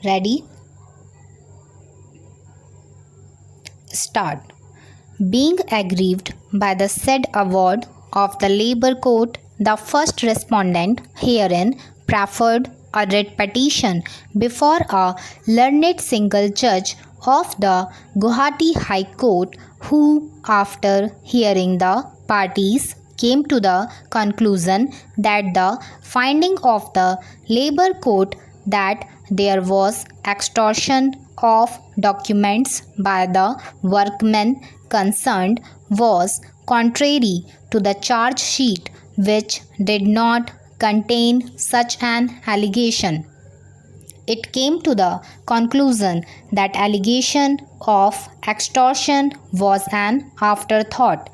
Ready? Start. Being aggrieved by the said award of the Labour Court, the first respondent herein preferred a writ petition before a learned single judge of the Guwahati High Court, who, after hearing the parties, came to the conclusion that the finding of the Labour Court that there was extortion of documents by the workmen concerned was contrary to the charge sheet, which did not contain such an allegation. It came to the conclusion that allegation of extortion was an afterthought.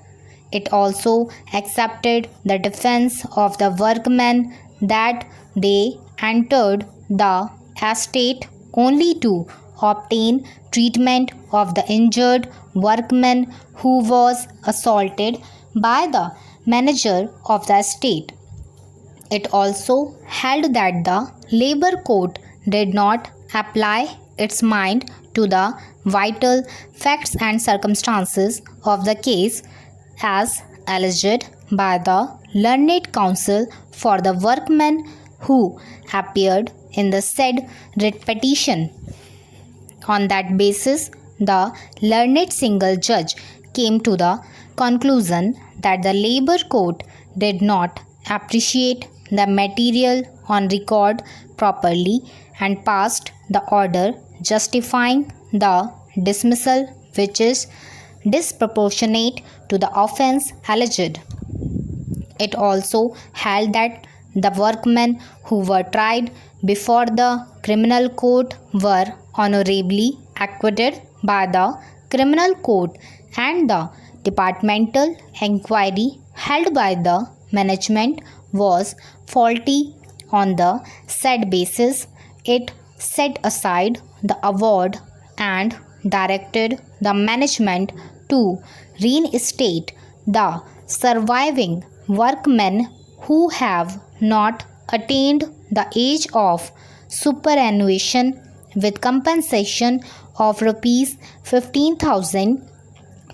It also accepted the defense of the workmen that they entered the estate only to obtain treatment of the injured workman who was assaulted by the manager of the estate. It also held that the Labour Court did not apply its mind to the vital facts and circumstances of the case as alleged by the learned counsel for the workmen who appeared in the said writ petition. On that basis, the learned single judge came to the conclusion that the Labour Court did not appreciate the material on record properly and passed the order justifying the dismissal, which is disproportionate to the offence alleged. It also held that the workmen who were tried before the criminal court were honourably acquitted by the criminal court, and the departmental inquiry held by the management was faulty. On the said basis, it set aside the award and directed the management to reinstate the surviving workmen who have not attained the age of superannuation with compensation of rupees 15,000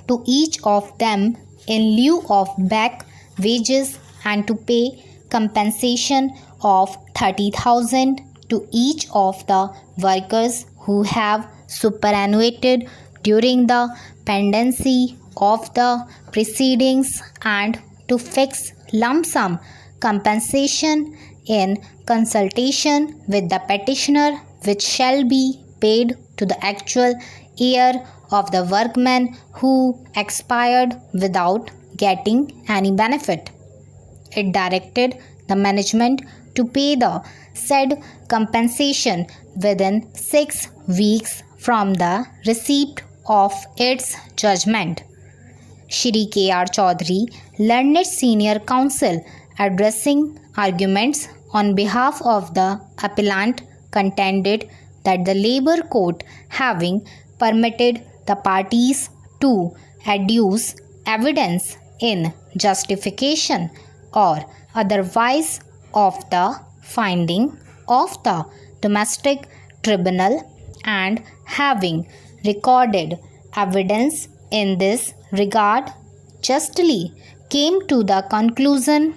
to each of them in lieu of back wages, and to pay compensation of 30,000 to each of the workers who have superannuated during the pendency of the proceedings, and to fix lump sum compensation in consultation with the petitioner, which shall be paid to the actual heir of the workman who expired without getting any benefit. It directed the management to pay the said compensation within 6 weeks from the receipt of its judgment. Shri K.R. Chaudhary, learned senior counsel, addressing arguments on behalf of the appellant, contended that the Labour Court, having permitted the parties to adduce evidence in justification or otherwise of the finding of the domestic tribunal, and having recorded evidence in this regard, justly came to the conclusion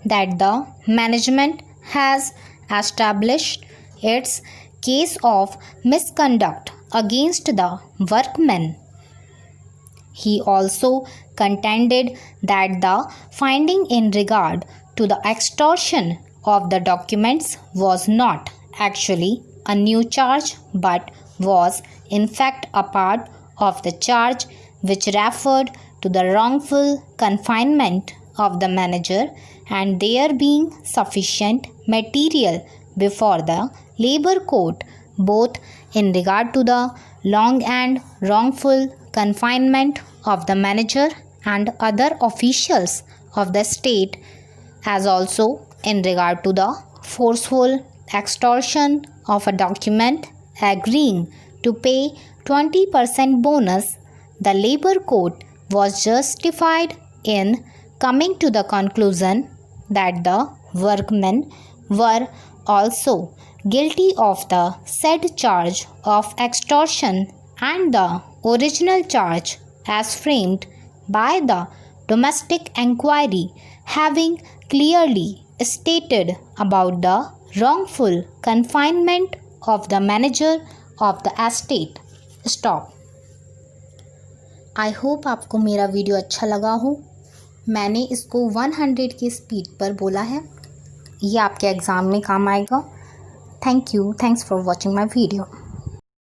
that the management has established its case of misconduct against the workmen. He also contended that the finding in regard to the extortion of the documents was not actually a new charge, but was in fact a part of the charge which referred to the wrongful confinement of the manager, and there being sufficient material before the Labour Court, both in regard to the long and wrongful confinement of the manager and other officials of the state, as also in regard to the forceful extortion of a document agreeing to pay 20% bonus, the Labour Court was justified in coming to the conclusion that the workmen were also guilty of the said charge of extortion and the original charge as framed by the domestic inquiry having clearly stated about the wrongful confinement of the manager of the estate. Stop. I hope आपको मेरा video अच्छा लगा हो। मैंने इसको 100 की speed पर बोला है। ये आपके एग्ज़ाम में काम आएगा। Thank you. Thanks for watching my video.